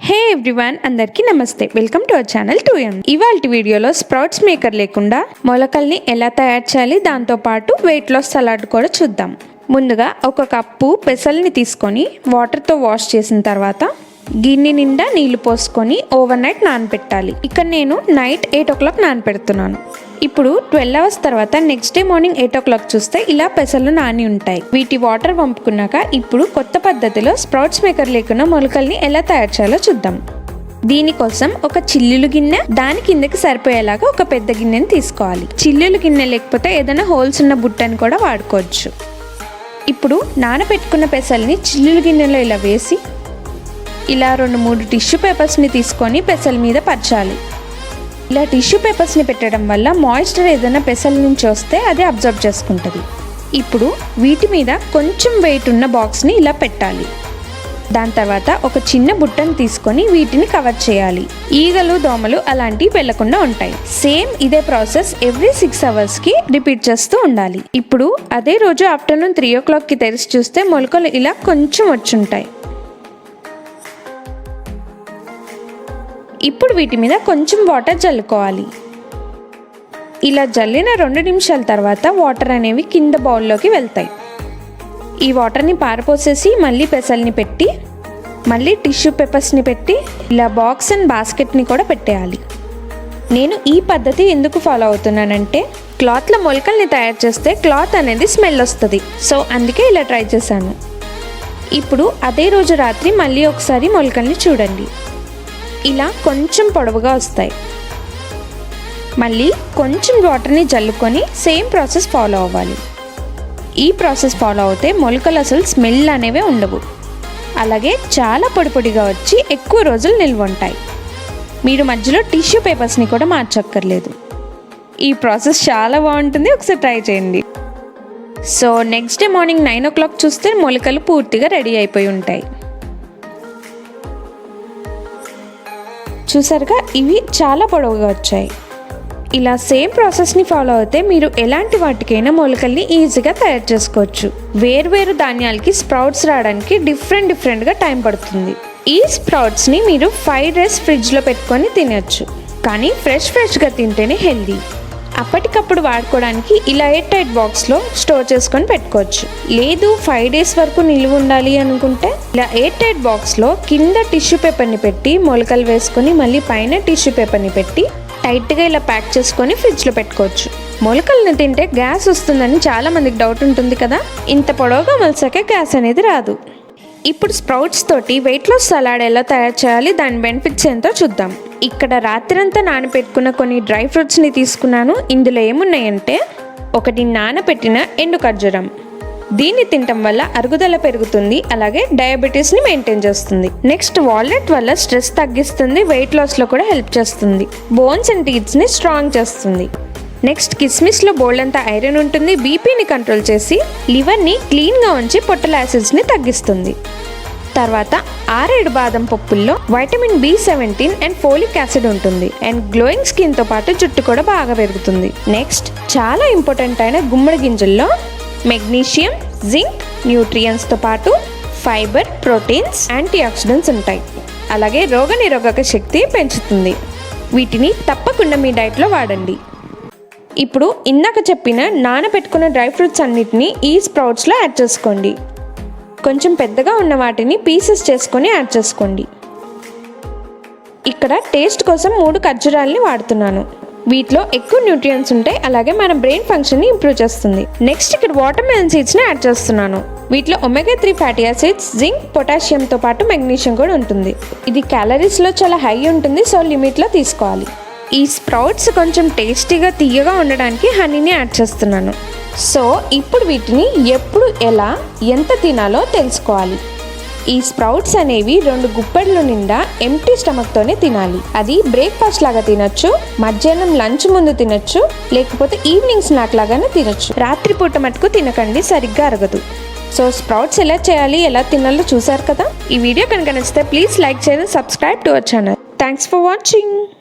హే everyone, అందరికీ నమస్తే. Welcome to our channel YUMMS. ఇవాల్టి వీడియోలో స్ప్రౌట్స్ మేకర్ లేకుండా మొలకల్ని ఎలా తయారు చేయాలి, దాంతోపాటు వెయిట్ లాస్ సలాడ్ కూడా చూద్దాం. ముందుగా ఒక కప్పు పెసల్ని తీసుకొని వాటర్తో వాష్ చేసిన తర్వాత గిన్నె నిండా నీళ్లు పోసుకొని ఓవర్ నైట్ నానబెట్టాలి. ఇక్కడ నేను నైట్ 8 o'clock నానబెడుతున్నాను. ఇప్పుడు 12 hours తర్వాత నెక్స్ట్ డే మార్నింగ్ 8 o'clock చూస్తే ఇలా పెసలు నాని ఉంటాయి. వీటి వాటర్ వంపుకున్నాక ఇప్పుడు కొత్త పద్ధతిలో స్ప్రౌట్స్ మేకర్ లేకుండా మొలకల్ని ఎలా తయారు చేయాలో చూద్దాం. దీనికోసం ఒక చిల్లులు గిన్నె, దాని కిందకి సరిపోయేలాగా ఒక పెద్ద గిన్నెని తీసుకోవాలి. చిల్లులు గిన్నె లేకపోతే ఏదైనా హోల్స్ ఉన్న బుట్టని కూడా వాడుకోవచ్చు. ఇప్పుడు నానబెట్టుకున్న పెసల్ని చిల్లులు గిన్నెలో ఇలా వేసి ఇలా 2-3 టిష్యూ పేపర్స్ని తీసుకొని పెసల మీద పరచాలి. ఇలా టిష్యూ పేపర్స్ని పెట్టడం వల్ల మాయిశ్చర్ ఏదైనా పెసల నుంచి వస్తే అది అబ్జర్వ్ చేసుకుంటుంది. ఇప్పుడు వీటి మీద కొంచెం వెయిట్ ఉన్న బాక్స్ని ఇలా పెట్టాలి. దాని తర్వాత ఒక చిన్న బుట్టను తీసుకొని వీటిని కవర్ చేయాలి. ఈగలు, దోమలు అలాంటివి వెళ్లకుండా ఉంటాయి. సేమ్ ఇదే ప్రాసెస్ ఎవ్రీ 6 hours రిపీట్ చేస్తూ ఉండాలి. ఇప్పుడు అదే రోజు ఆఫ్టర్నూన్ 3 o'clock తెరిచి చూస్తే మొలకలు ఇలా కొంచెం వచ్చుంటాయి. ఇప్పుడు వీటి మీద కొంచెం వాటర్ జల్లుకోవాలి. ఇలా జల్లిన 2 నిమిషాల తర్వాత వాటర్ అనేవి కింద బౌల్లోకి వెళ్తాయి. ఈ వాటర్ని పారపోసేసి మళ్ళీ పెసల్ని పెట్టి మళ్ళీ టిష్యూ పేపర్స్ని పెట్టి ఇలా బాక్స్ అండ్ బాస్కెట్ని కూడా పెట్టేయాలి. నేను ఈ పద్ధతి ఎందుకు ఫాలో అవుతున్నానంటే క్లాత్లో మొలకల్ని తయారు చేస్తే క్లాత్ అనేది స్మెల్ వస్తుంది. సో అందుకే ఇలా ట్రై చేశాను. ఇప్పుడు అదే రోజు రాత్రి మళ్ళీ ఒకసారి మొలకల్ని చూడండి. ఇలా కొంచెం పొడవుగా వస్తాయి. మళ్ళీ కొంచెం వాటర్ని జల్లుకొని సేమ్ ప్రాసెస్ ఫాలో అవ్వాలి. ఈ ప్రాసెస్ ఫాలో అవుతే మొలకలు అసలు స్మెల్ అనేవే ఉండవు. అలాగే చాలా పొడి పొడిగా వచ్చి ఎక్కువ రోజులు నిల్వ ఉంటాయి. మీరు మధ్యలో టిష్యూ పేపర్స్ని కూడా మార్చక్కర్లేదు. ఈ ప్రాసెస్ చాలా బాగుంటుంది, ఒకసారి ట్రై చేయండి. So next day morning 9 o'clock చూస్తే మొలకలు పూర్తిగా రెడీ అయిపోయి ఉంటాయి. చూసారుగా, ఇవి చాలా పొడవుగా వచ్చాయి. ఇలా సేమ్ ప్రాసెస్ని ఫాలో అయితే మీరు ఎలాంటి వాటికైనా మొలకల్ని ఈజీగా తయారు చేసుకోవచ్చు. వేర్వేరు ధాన్యాలకి స్ప్రౌట్స్ రావడానికి డిఫరెంట్గా టైం పడుతుంది. ఈ స్ప్రౌట్స్ని మీరు 5 days ఫ్రిడ్జ్లో పెట్టుకొని తినచ్చు. కానీ ఫ్రెష్గా తింటేనే హెల్దీ. అప్పటికప్పుడు వాడుకోవడానికి ఇలా ఎయిర్ టైట్ బాక్స్లో స్టోర్ చేసుకొని పెట్టుకోవచ్చు. లేదు 5 days వరకు నిలువ ఉండాలి అనుకుంటే ఇలా ఎయిర్ టైట్ బాక్స్లో కింద టిష్యూ పేపర్ని పెట్టి మొలకలు వేసుకొని మళ్ళీ పైన టిష్యూ పేపర్ని పెట్టి టైట్గా ఇలా ప్యాక్ చేసుకొని ఫ్రిడ్జ్లో పెట్టుకోవచ్చు. మొలకల్ని తింటే గ్యాస్ వస్తుందని చాలా మందికి డౌట్ ఉంటుంది కదా. ఇంత పొడవుగా మొలసాకే గ్యాస్ అనేది రాదు. ఇప్పుడు స్ప్రౌట్స్ తోటి వెయిట్ లాస్ సలాడ్ ఎలా తయారు చేయాలి, దాని బెనిఫిట్స్ ఏంటో చూద్దాం. ఇక్కడ రాత్రంతా నానబెట్టుకున్న కొన్ని డ్రై ఫ్రూట్స్ని తీసుకున్నాను. ఇందులో ఏమున్నాయంటే, ఒకటి నానబెట్టిన ఎండు ఖర్జూరం. దీన్ని తినటం వల్ల అరుగుదల పెరుగుతుంది, అలాగే డయాబెటీస్ని మెయింటైన్ చేస్తుంది. నెక్స్ట్ వాల్నట్ వల్ల స్ట్రెస్ తగ్గిస్తుంది, వెయిట్ లాస్లో కూడా హెల్ప్ చేస్తుంది. బోన్స్ అండ్ టీత్స్ని స్ట్రాంగ్ చేస్తుంది. నెక్స్ట్ కిస్మిస్లో బోల్డంతా ఐరన్ ఉంటుంది, బీపీని కంట్రోల్ చేసి లివర్ని క్లీన్గా ఉంచి పొట్టల యాసిడ్స్ని తగ్గిస్తుంది. తర్వాత 6-7 బాదం పప్పుల్లో vitamin B17 and folic acid ఉంటుంది. అండ్ గ్లోయింగ్ స్కిన్తో పాటు జుట్టు కూడా బాగా పెరుగుతుంది. నెక్స్ట్ చాలా ఇంపార్టెంట్ అయిన గుమ్మడి గింజల్లో మెగ్నీషియం, జింక్, న్యూట్రియంట్స్తో పాటు ఫైబర్, ప్రోటీన్స్, యాంటీ ఆక్సిడెంట్స్ ఉంటాయి. అలాగే రోగనిరోధక శక్తి పెంచుతుంది. వీటిని తప్పకుండా మీ డైట్లో వాడండి. ఇప్పుడు ఇందాక చెప్పిన నానబెట్టుకున్న డ్రై ఫ్రూట్స్ అన్నిటిని ఈ స్ప్రౌట్స్లో యాడ్ చేసుకోండి. కొంచెం పెద్దగా ఉన్న వాటిని పీసెస్ చేసుకొని యాడ్ చేసుకోండి. ఇక్కడ టేస్ట్ కోసం 3 ఖర్జూరాలని వాడుతున్నాను. వీటిలో ఎక్కువ న్యూట్రియంట్స్ ఉంటాయి, అలాగే మన బ్రెయిన్ ఫంక్షన్ని ఇంప్రూవ్ చేస్తుంది. నెక్స్ట్ ఇక్కడ వాటర్ మెలన్ సీడ్స్ని యాడ్ చేస్తున్నాను. వీటిలో omega-3 ఫ్యాటీ యాసిడ్స్, జింక్, పొటాషియంతో పాటు మెగ్నీషియం కూడా ఉంటుంది. ఇది క్యాలరీస్లో చాలా హై ఉంటుంది, సో లిమిట్లో తీసుకోవాలి. ఈ స్ప్రౌట్స్ కొంచెం టేస్టీగా తీయగా ఉండడానికి హనీని యాడ్ చేస్తున్నాను. సో ఇప్పుడు వీటిని ఎప్పుడు, ఎలా, ఎంత తినాలో తెలుసుకోవాలి. ఈ స్ప్రౌట్స్ అనేవి 2 గుప్పెడ్ల నిండా ఎంప్టీ స్టమక్తోనే తినాలి. అది బ్రేక్ఫాస్ట్ లాగా తినచ్చు, మధ్యాహ్నం లంచ్ ముందు తినచ్చు, లేకపోతే ఈవినింగ్ స్నాక్ లాగానే తినచ్చు. రాత్రిపూట మటుకు తినకండి, సరిగ్గా అరగదు. సో స్ప్రౌట్స్ ఎలా చేయాలి, ఎలా తినాలో చూసారు కదా. ఈ వీడియో కనుక నచ్చితే ప్లీజ్ లైక్ చేయండి, subscribe to our channel. Thanks for watching.